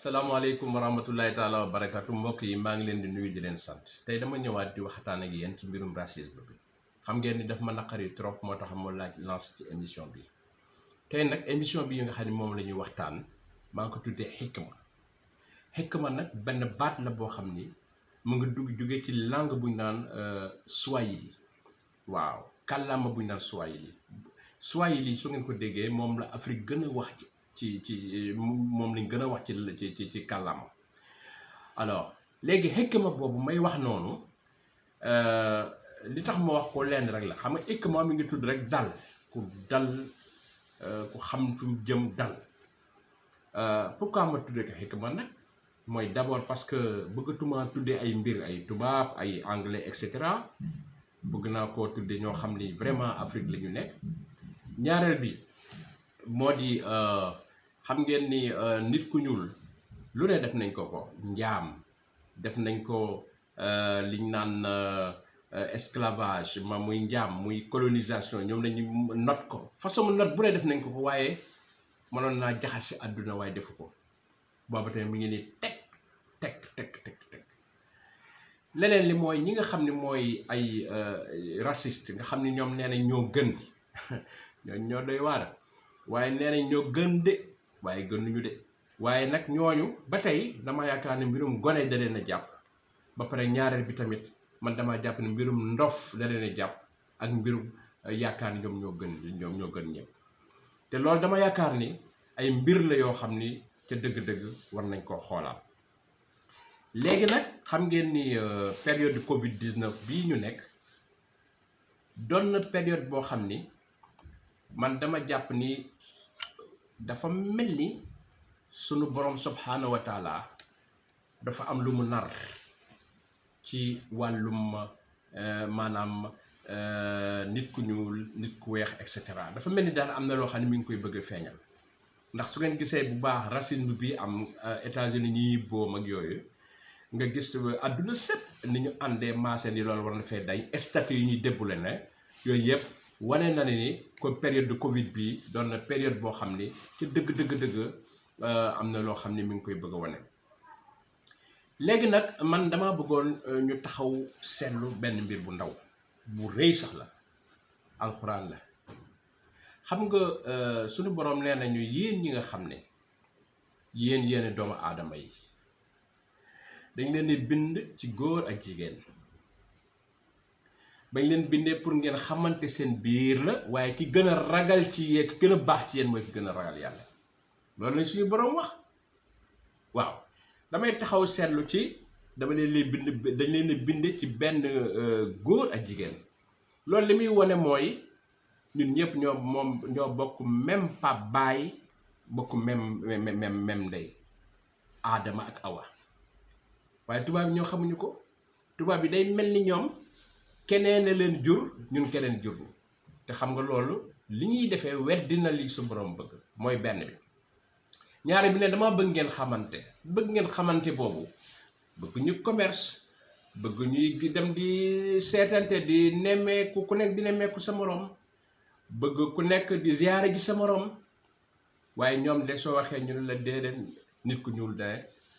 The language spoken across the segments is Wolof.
salaamaaleykum wa rahmatullahi taala wa barakatu mbokk yi maa ngi leen di nuyu di leen sant tey dama ñëwaat di waxtaan ak yéen ci mbirum racisme bi xam ngeen ni daf ma naqari trop moo tax ma laaj lancé ci émission bi tey nag émission bi nga xam ne moom la ñuy waxtaan maa ngi ko tuddee xikma nag benn baat la boo xam ni mu ngi jóge ci langue bu ñu naan Swahili waaw kàllaama bu ñu naan Swahili su ngeen ko déggee moom la Afrique gën a wax ci moom lañ gën a wax ci kàllaama alors léegi xikma boobu may wax noonu li tax ma wax ko lenn rek la xam nga xikma mi ngi tudd rek dal ku xam fi mu jëm dal pourquoi ma tuddee ko xikma nag mooy d'abord parce que bëggatuma tuddee ay mbir ay tubaab ay anglais et cetera bëgg naa koo tuddee ñoo xam ni vraiment Afrique la ñu nekk ñaareel bi moo di xam ngeen ni nit ku ñuul lu ne def nañ ko njaam def nañ ko liñ naan esclavage muy njaam muy colonisation ñoom lañu not ko façon not bu ne def nañ ko waaye mënoon naa jaxase àdduna waaye defu ko booba tamit mi ngi ni teg leneen li mooy ñi nga xam ne mooy ay raciste nga xam ne ñoom nee nañ ñoo gën ñoo doy waar waaye nee nañ ñoo gën de waaye gënuñu de waaye nag ñooñu ba tey dama yaakaar ne mbirum gone da leen a jàpp ba pare ñaareel bi tamit man dama jàpp ne mbirum ndof da leen a jàpp ak mbirum yaakaar ni ñoom ñoo gën ñëpp te loolu dama yaakaar ni ay mbir la yoo xam ni ca dëgg-dëgg war nañ koo xoolaat léegi nag xam ngeen ni période Covid 19 bii ñu nekk doon na période boo xam ni man dama jàpp ni dafa mel ni sunu borom subhanahu wa taala dafa am lu mu nar ci wàllum maanaam nit ku ñuul nit ku weex et cetera dafa mel ni daal am na loo xam ne mi ngi koy bëgg a feeñal ndax su ngeen gisee bu baax racisme bi am États-Unis ñi boom ak yooyu nga gis àdduna sépp ni ñu àndee maase ni loolu war na fee day statut yi ñuy débbule ne yooyu yëpp wane na ne ni ko période de Covid bi doon na période boo xam ni ci dëgg am na loo xam ne mi ngi koy bëgg a wane léegi nag man dama bëggoon ñu taxaw seetlu benn mbir bu ndaw bu rëy sax la alxuraan la xam nga sunu borom nee nañu yéen ñi nga xam ne yéen doomu aadama yi dañ leen di bind ci góor ak jigéen bañ leen bindee pour ngeen xamante seen biir la waaye ki gën a ragal ci yéen ki gën a baax ci yéen mooy ki gën a ragal yàlla loolu lañ suñu borom wax waaw damay taxaw seetlu ci dama leen di bind dañ leen di bind ci benn góor ak jigéen loolu li muy wane mooy ñun ñëpp ñoo bokk même pap baay bokk même ndey Aadama ak Awa waaye tubaab yi ñoo xamuñu ko tubaab yi day mel ni ñoom keneen a leen jur ñun keneen jur te xam nga loolu li ñuy defee weddina li su borom bëgg mooy benn bi ñaare bi ne dama bëgg ngeen xamante boobu bëgg ñu commerce bëgg ñuy dem di seetante di nemmeeku ku nekk di nemmeeku sa morom bëgg ku nekk di ziyaare ji sa morom waaye ñoom de soo waxee ñu la déedéet nit ku ñuul de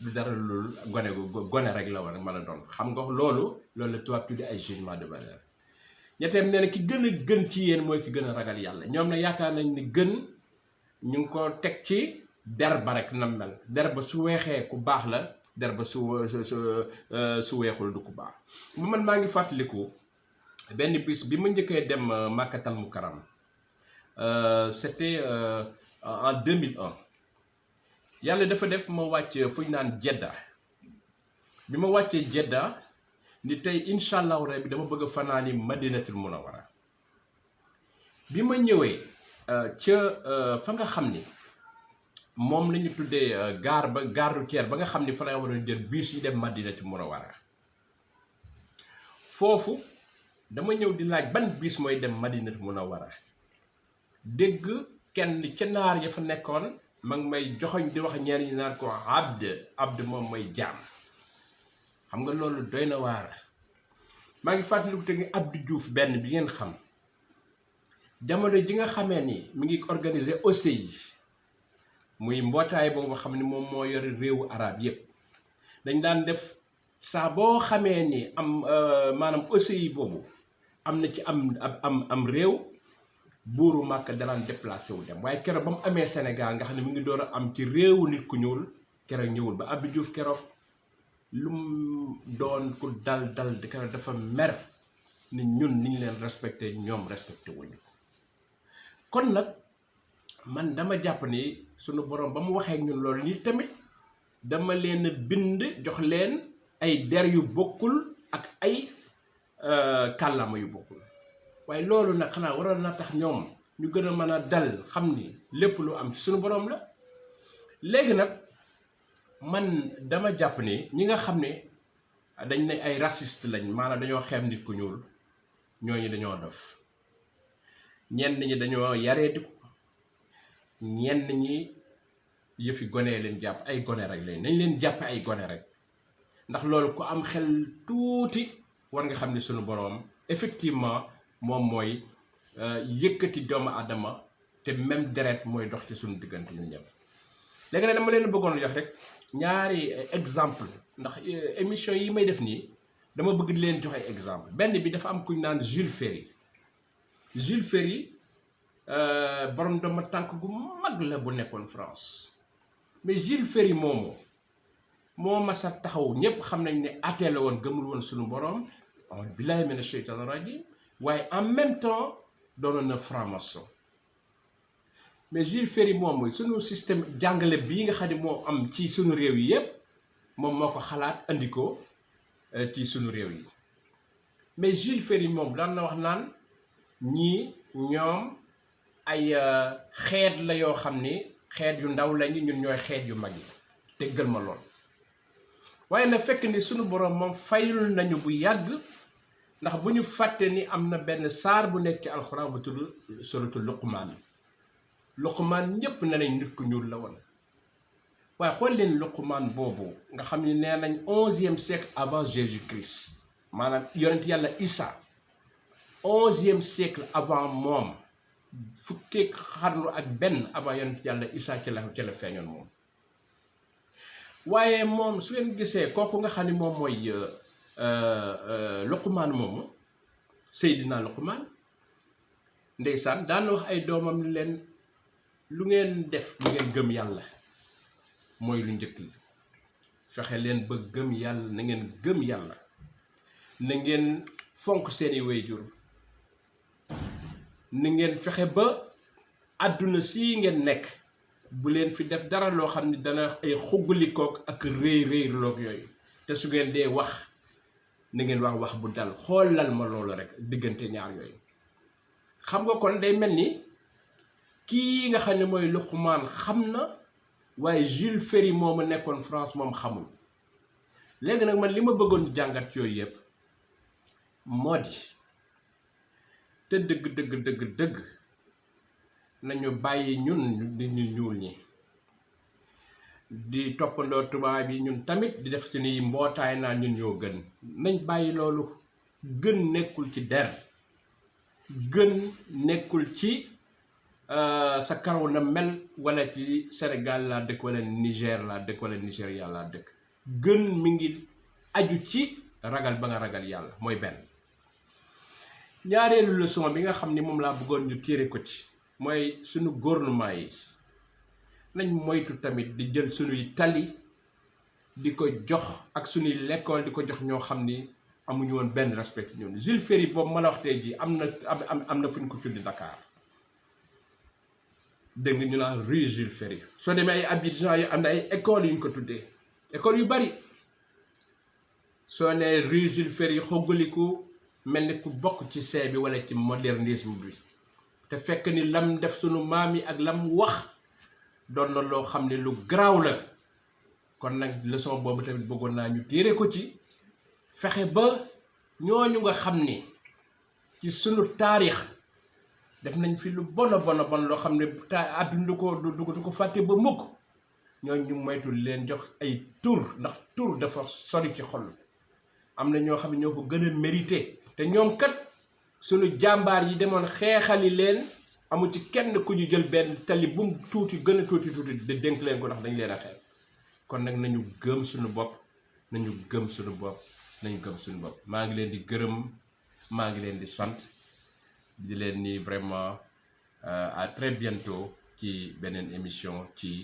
du dara loolu gone rek la war a mën a doon xam nga loolu la tubaab tuddi ay jugement de valeur ñetteem nee na ki gën a gën ci yéen mooy ki gën a ragal yàlla ñoom na yaakaar nañ ni gën ñu ngi ko teg ci der ba rek nam mel der ba su weexee ku baax la der ba su weexul du ku baax bu man maa ngi fàttaliku benn bis bi ma njëkkee dem Makkatal Mukarram c'était en 2001 yàlla dafa def ma wàcc fu ñu naan Jeddah bi ma wàccee Jeddah ni tey incha allahu rabbi dama bëgg a fanaani Madinatul Munawwara bi ma ñëwee ca fa nga xam ni moom la ñu tuddee gare routière ba nga xam ni fa la war a jël bus yi dem Madinatul Munawwara foofu dama ñëw di laaj ban bus mooy dem Madinatul Munawwara dégg kenn ca naar ya fa nekkoon ma ngi may joxoñ di wax ñenn ñi naan ko abd moom mooy jaam xam nga loolu doy na waar maa ngi fàttaliku te ngi Abdou Diouf benn bi ngeen xam jamono ji nga xamee ni mi ngi organiser OCI muy mbootaay boobu xam ne moom moo yore réewu arab yépp dañ daan def saa boo xamee ni am maanaam OCI boobu am na ci am réew buuru Màkka danaan déplacé wu dem waaye keroog ba mu amee Sénégal nga xam ne mu ngi door a am ci réewu nit ku ñuul keroog ñëwul ba Abdou Diouf keroog lu mu doon ku dal keroog dafa mer ni ñun niñ leen respecté ñoom respecté wuñu kon nag man dama jàpp ni sunu borom ba mu waxee ak ñun loolu nii tamit dama leen bind jox leen ay der yu bokkul ak ay kàllaama yu bokkul waaye loolu nag xanaa waroon na tax ñoom ñu gën a mën a dal xam ni lépp lu am ci sunu borom la léegi nag man dama jàpp ni ñi nga xam ne dañ ne ay raciste lañ maanaam dañoo xeeb nit ku ñuul ñooñu dañoo dof ñenn ñi dañoo yareetiku ñenn ñi yëfi gone leen jàpp ay gone rek lañ nañ leen jàppe ay gone rek ndax loolu ku am xel tuuti war nga xam ne sunu boroom effectivement moom mooy yëkkati doomu adama te même deret mooy dox ci sunu diggante ñun ñëpp léegi nag dama leen bëggoon jox rek ñaari exemple ndax émission yi may def nii dama bëgg di leen jox ay exemple benn bi dafa am kuñ naan Jules Ferry borom dama tànk gu mag la bu nekkoon France mais Jules Ferry moomu moo masa taxaw ñëpp xam nañ ne athée la woon gëmul woon suñu borom billahi mina sheytaan rajim waaye en même temps doonoon na franc-maçon mais Jules Ferry moomu suñu système jàngale bii nga xam ne moo am ci suñu réew yi yëpp moom moo ko xalaat andi ko ci suñu réew yi mais Jules Ferry moom daan na wax naan ñii ñoom ay xeet la yoo xam ni xeet yu ndaw lañu ñun ñooy xeet yu mag yi déggal ma lool waaye na fekk ni sunu borom moom fayul nañu bu yàgg ndax bu ñu fàtte ni am na benn saar bu nekk ci alxuraan bu tudd suratul Luqmaan ñëpp ne nañ nit ku ñuul la woon waaye xool leen Luqmaan boobu nga xam ni nee nañ 11e siècle avant Jésus-Christ maanaam yonent yàlla Isa 11e siècle avant moom fukki xarnu ak benn avant yonent yàlla Isa ci la feeñoon moom waaye moom su ngeen gisee kooku nga xam ne moom mooy Luqmaan moomu Seydina Luqmaan ndeysaan daan wax ay doomam ni leen lu ngeen def lu ngeen gëm yàlla mooy lu njëkk li fexe leen ba gëm yàlla na ngeen gëm yàlla na ngeen fonk seeni waajur na ngeen fexe ba àdduna si ngeen nekk bu leen fi def dara loo xam ne dana ay xuggalikook ak réy loog yooyu te su ngeen dee wax na ngeen wax bu dal xoolal ma loolu rek diggante ñaar yooyu xam nga kon day mel ni kii nga xam ne mooy Luqmaan xam na waaye Jules Ferry moomu nekkoon France moom xamul léegi nag man li ma bëggoon jàngat yooyu yëpp moo di te dëgg nañu bàyyi ñun di ñu ñuul ñi di toppandoo tubaab yi ñun tamit di def suñuy mbootaay naa ñun ñoo gën nañ bàyyi loolu gën nekkul ci der gën nekkul ci sa karaw na mel wala ci Sénégal laa dëkk wala Niger laa dëkk wala Nigéria laa dëkk gën mi ngi aju ci ragal ba nga ragal yàlla mooy benn ñaareelu leçon bi nga xam ni moom laa bëggoon ñu tiire ko ci mooy suñu gouvernement yi nañ moytu tamit di jël suñuy tali di ko jox ak suñuy l'école di ko jox ñoo xam ni amuñu woon benn respect ñoom Jules Ferry boobu ma la wax tey jii am na fu ñu ko tuddi Dakar dégg nga ñu naan rue Jules Ferry soo demee ay Abidjan yu am na ay écoles yu ñu ko tuddee écoles yu bari soo nee rue Jules Ferry xoggaliku mel ni ku bokk ci see bi wala ci modernisme bi te fekk ni lam def sunu maam yi ak lam wax doon na loo xam ne lu garaaw la kon nag leçon boobu tamit bëggoon naa ñu téere ko ci fexe ba ñooñu nga xam ni ci sunu taarix def nañ fi lu bon loo xam ne àdduna du ko fàtte ba mukk ñooñu moytu leen jox ay tur ndax tur dafa sori ci xol am na ñoo xam ne ñoo ko gën a mérité te ñoom kat sunu jàmbaar yi demoon xeexali leen amu ci kenn ku ñu jël benn tali bu mu tuuti gën a tuuti de dénk leen ko ndax dañ leen a xeeb kon nag nañu gëm suñu bopp nañu gëm suñu bopp nañu gëm suñu bopp maa ngi leen di gërëm maa ngi leen di sant di leen ni vraiment à très bientôt ci beneen émission ci